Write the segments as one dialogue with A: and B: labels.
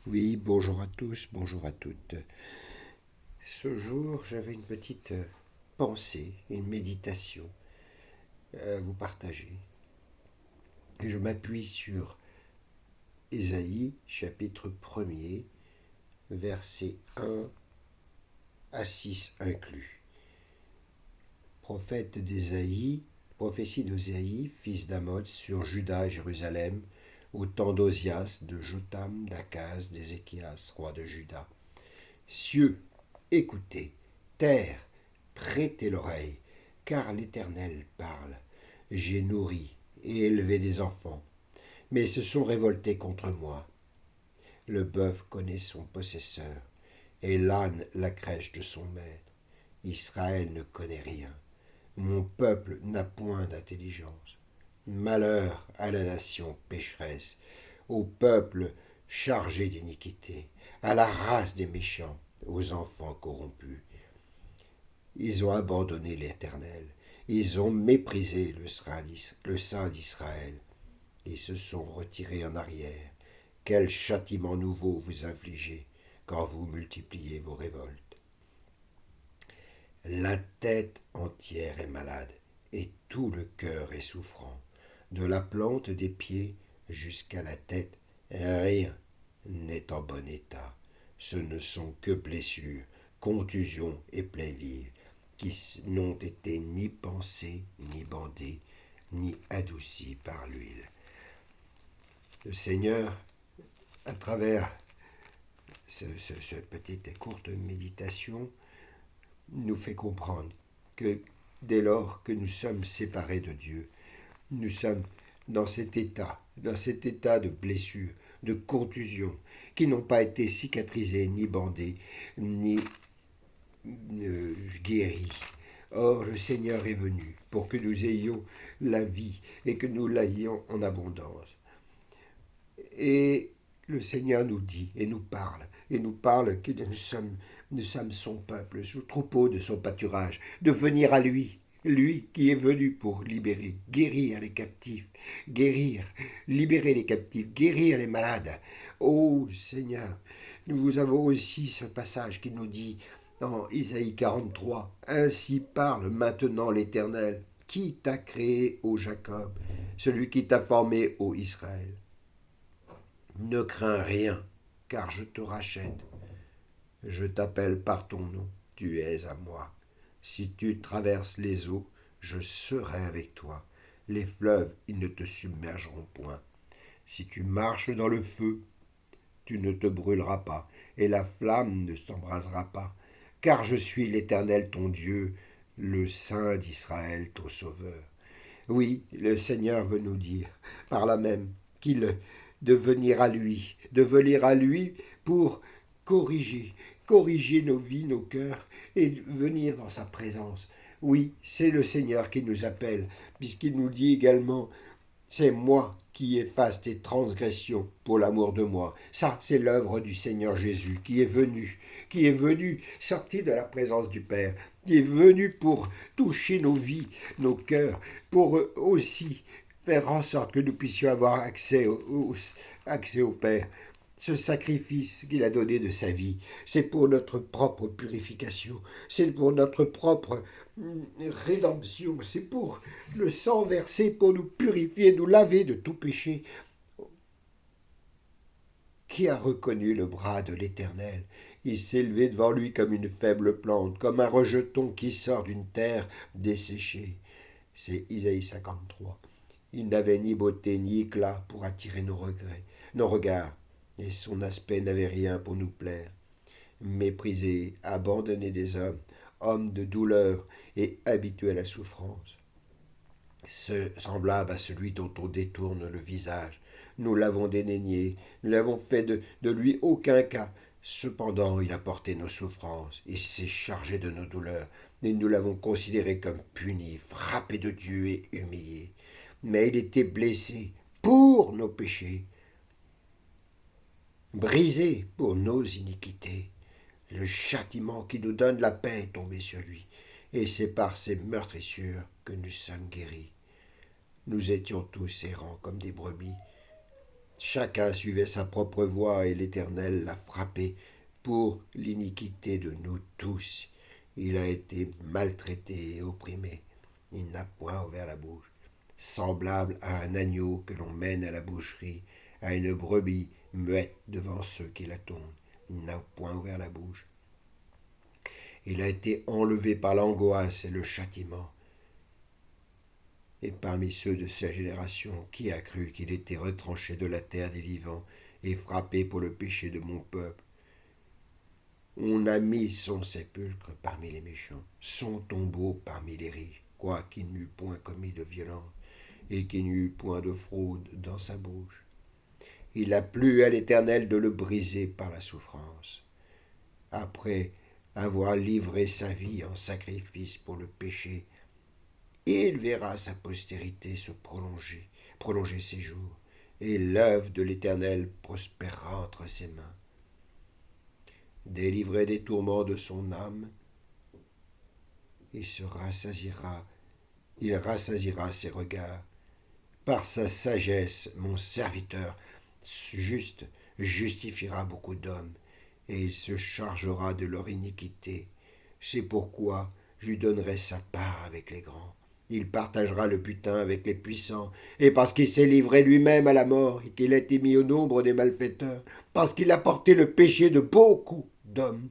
A: Oui, bonjour à tous, bonjour à toutes. Ce jour, j'avais une petite pensée, une méditation à vous partager. Et je m'appuie sur Ésaïe, chapitre 1er, versets 1 à 6 inclus. Prophète d'Ésaïe, prophétie d'Ésaïe, fils d'Amoz, sur Juda et Jérusalem, au temps d'Osias, de Jotham, d'Akaz, d'Ézéchias, roi de Juda. Cieux, écoutez, terre, prêtez l'oreille, car l'Éternel parle. J'ai nourri et élevé des enfants, mais ils se sont révoltés contre moi. Le bœuf connaît son possesseur, et l'âne la crèche de son maître. Israël ne connaît rien. Mon peuple n'a point d'intelligence. Malheur à la nation pécheresse, au peuple chargé d'iniquité, à la race des méchants, aux enfants corrompus. Ils ont abandonné l'Éternel, ils ont méprisé le Saint d'Israël, ils se sont retirés en arrière. Quel châtiment nouveau vous infligez quand vous multipliez vos révoltes. La tête entière est malade, et tout le cœur est souffrant. De la plante des pieds jusqu'à la tête, rien n'est en bon état. Ce ne sont que blessures, contusions et plaies vives, qui n'ont été ni pansées, ni bandées, ni adoucies par l'huile. Le Seigneur, à travers cette petite et courte méditation, nous fait comprendre que dès lors que nous sommes séparés de Dieu, nous sommes dans cet état de blessure, de contusion, qui n'ont pas été cicatrisés, ni bandés, ni guéris. Or, le Seigneur est venu pour que nous ayons la vie et que nous l'ayons en abondance. Et le Seigneur nous dit et nous parle que nous sommes son peuple, son troupeau de son pâturage, de venir à lui, lui qui est venu pour libérer, guérir les captifs, guérir, libérer les captifs, guérir les malades. Ô Seigneur, nous avons aussi ce passage qui nous dit dans Isaïe 43, ainsi parle maintenant l'Éternel, qui t'a créé, ô Jacob, celui qui t'a formé, ô Israël. Ne crains rien, car je te rachète. Je t'appelle par ton nom, tu es à moi. Si tu traverses les eaux, je serai avec toi. Les fleuves, ils ne te submergeront point. Si tu marches dans le feu, tu ne te brûleras pas, et la flamme ne t'embrasera pas. Car je suis l'Éternel ton Dieu, le Saint d'Israël ton Sauveur. Oui, le Seigneur veut nous dire, par là même, qu'il de venir à lui pour corriger, corriger nos vies, nos cœurs, et venir dans sa présence. Oui, c'est le Seigneur qui nous appelle, puisqu'il nous dit également, c'est moi qui efface tes transgressions pour l'amour de moi. Ça, c'est l'œuvre du Seigneur Jésus qui est venu sortir de la présence du Père, qui est venu pour toucher nos vies, nos cœurs, pour aussi faire en sorte que nous puissions avoir accès au Père. Ce sacrifice qu'il a donné de sa vie, c'est pour notre propre purification, c'est pour notre propre rédemption, c'est pour le sang versé pour nous purifier, nous laver de tout péché. Qui a reconnu le bras de l'Éternel? Il s'est élevé devant lui comme une faible plante, comme un rejeton qui sort d'une terre desséchée. C'est Isaïe 53. Il n'avait ni beauté ni éclat pour attirer nos regards, et son aspect n'avait rien pour nous plaire. Méprisé, abandonné des hommes, homme de douleur et habitué à la souffrance, semblable à celui dont on détourne le visage. Nous l'avons dédaigné, nous n'avons fait de lui aucun cas. Cependant, il a porté nos souffrances et s'est chargé de nos douleurs, et nous l'avons considéré comme puni, frappé de Dieu et humilié. Mais il était blessé pour nos péchés, brisé pour nos iniquités. Le châtiment qui nous donne la paix est tombé sur lui, et c'est par ses meurtrissures que nous sommes guéris. Nous étions tous errants comme des brebis. Chacun suivait sa propre voie et l'Éternel l'a frappé pour l'iniquité de nous tous. Il a été maltraité et opprimé. Il n'a point ouvert la bouche. Semblable à un agneau que l'on mène à la boucherie, à une brebis muette devant ceux qui la tondent. Il n'a point ouvert la bouche. Il a été enlevé par l'angoisse et le châtiment. Et parmi ceux de sa génération, qui a cru qu'il était retranché de la terre des vivants et frappé pour le péché de mon peuple? On a mis son sépulcre parmi les méchants, son tombeau parmi les riches, quoiqu'il n'eût point commis de violence et qu'il n'y eût point de fraude dans sa bouche. Il a plu à l'Éternel de le briser par la souffrance. Après avoir livré sa vie en sacrifice pour le péché, il verra sa postérité se prolonger ses jours, et l'œuvre de l'Éternel prospérera entre ses mains. Délivré des tourments de son âme, il rassasira ses regards. Par sa sagesse, mon serviteur juste justifiera beaucoup d'hommes, et il se chargera de leur iniquité. C'est pourquoi je lui donnerai sa part avec les grands. Il partagera le butin avec les puissants, et parce qu'il s'est livré lui-même à la mort et qu'il a été mis au nombre des malfaiteurs, parce qu'il a porté le péché de beaucoup d'hommes,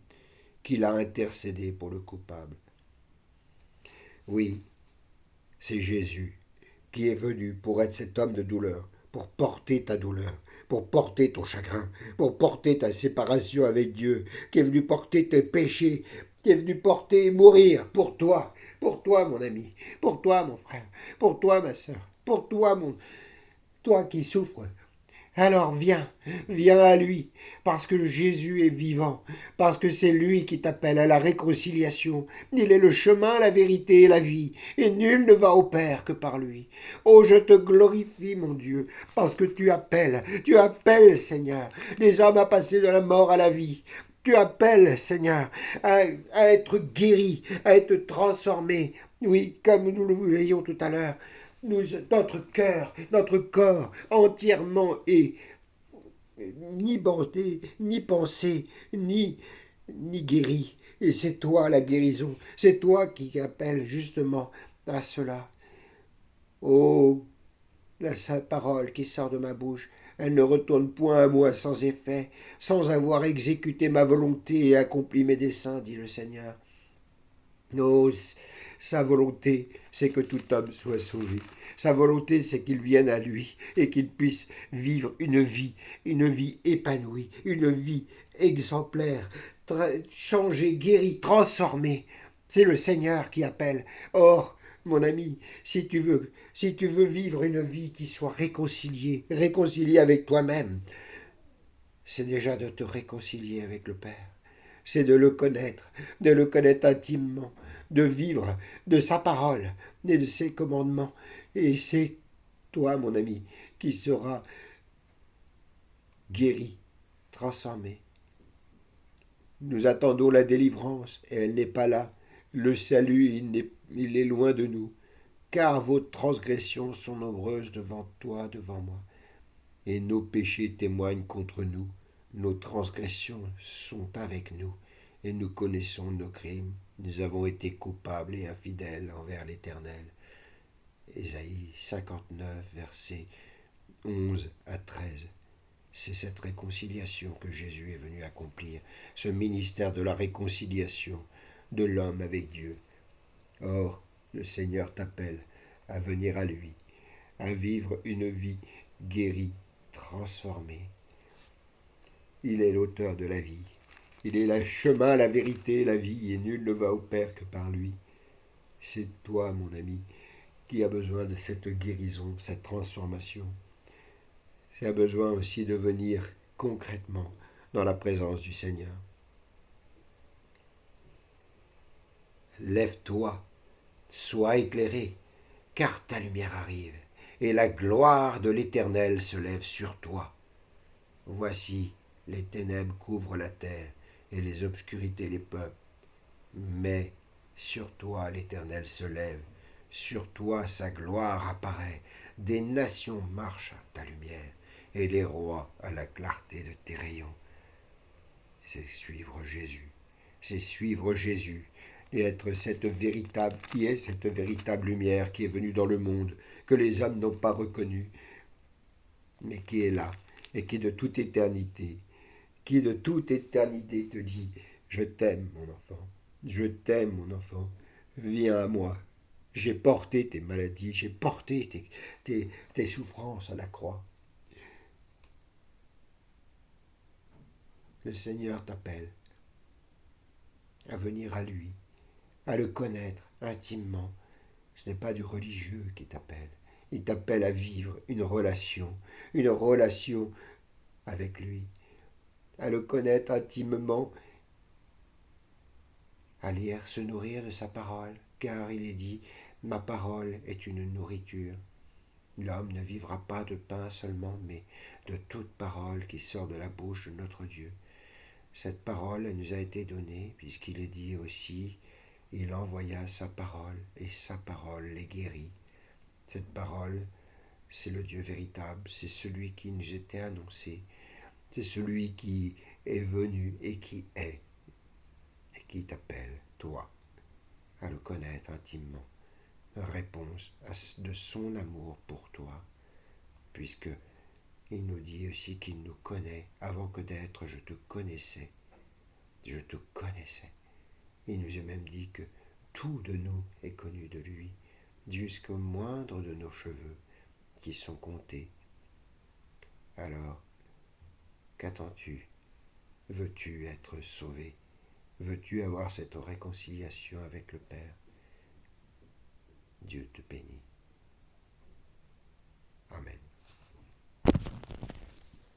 A: qu'il a intercédé pour le coupable. Oui, c'est Jésus qui est venu pour être cet homme de douleur, pour porter ta douleur, pour porter ton chagrin, pour porter ta séparation avec Dieu, qui est venu porter tes péchés, qui est venu porter et mourir pour toi mon ami, pour toi mon frère, pour toi ma sœur, pour toi toi qui souffres. Alors viens à lui, parce que Jésus est vivant, parce que c'est lui qui t'appelle à la réconciliation. Il est le chemin, la vérité et la vie, et nul ne va au Père que par lui. Oh, je te glorifie, mon Dieu, parce que tu appelles, Seigneur, les hommes à passer de la mort à la vie. Tu appelles, Seigneur, à être guéri, à être transformé. Oui, comme nous le voyions tout à l'heure, notre cœur, notre corps entièrement est ni bandé, ni pensé, ni guéri. Et c'est toi la guérison, c'est toi qui appelles justement à cela. Oh, la sainte parole qui sort de ma bouche, elle ne retourne point à moi sans effet, sans avoir exécuté ma volonté et accompli mes desseins, dit le Seigneur. Oh, sa volonté, c'est que tout homme soit sauvé. Sa volonté, c'est qu'il vienne à lui et qu'il puisse vivre une vie épanouie, une vie exemplaire, changée, guérie, transformée. C'est le Seigneur qui appelle. Or, mon ami, si tu veux vivre une vie qui soit réconciliée avec toi-même, c'est déjà de te réconcilier avec le Père. C'est de le connaître intimement, de vivre de sa parole et de ses commandements. Et c'est toi, mon ami, qui seras guéri, transformé. Nous attendons la délivrance, et elle n'est pas là. Le salut, il est loin de nous, car vos transgressions sont nombreuses devant toi, devant moi, et nos péchés témoignent contre nous. Nos transgressions sont avec nous, et nous connaissons nos crimes. Nous avons été coupables et infidèles envers l'Éternel. Ésaïe 59, versets 11 à 13. C'est cette réconciliation que Jésus est venu accomplir, ce ministère de la réconciliation de l'homme avec Dieu. Or, le Seigneur t'appelle à venir à lui, à vivre une vie guérie, transformée. Il est l'auteur de la vie. Il est le chemin, la vérité et la vie, et nul ne va au Père que par lui. C'est toi, mon ami, qui a besoin de cette guérison, cette transformation. Tu as besoin aussi de venir concrètement dans la présence du Seigneur. Lève-toi, sois éclairé, car ta lumière arrive, et la gloire de l'Éternel se lève sur toi. Voici, les ténèbres couvrent la terre, et les obscurités les peuples. Mais sur toi l'Éternel se lève, sur toi sa gloire apparaît, des nations marchent à ta lumière, et les rois à la clarté de tes rayons. C'est suivre Jésus, c'est suivre Jésus, et être cette véritable, qui est cette véritable lumière qui est venue dans le monde, que les hommes n'ont pas reconnue, mais qui est là, et qui de toute éternité, te dit, je t'aime mon enfant, je t'aime mon enfant, viens à moi. J'ai porté tes maladies, j'ai porté tes souffrances à la croix. Le Seigneur t'appelle à venir à lui, à le connaître intimement. Ce n'est pas du religieux qui t'appelle. Il t'appelle à vivre une relation avec lui, à le connaître intimement, à lire, se nourrir de sa parole, car il est dit, ma parole est une nourriture. L'homme ne vivra pas de pain seulement, mais de toute parole qui sort de la bouche de notre Dieu. Cette parole elle nous a été donnée, puisqu'il est dit aussi, il envoya sa parole, et sa parole les guérit. Cette parole, c'est le Dieu véritable, c'est celui qui nous était annoncé, c'est celui qui est venu et qui qui t'appelle, toi, à le connaître intimement. Réponse de son amour pour toi, puisque il nous dit aussi qu'il nous connaît avant que d'être je te connaissais. Je te connaissais. Il nous a même dit que tout de nous est connu de lui, jusqu'au moindre de nos cheveux qui sont comptés. Alors, qu'attends-tu? Veux-tu être sauvé? Veux-tu avoir cette réconciliation avec le Père? Dieu te bénit. Amen.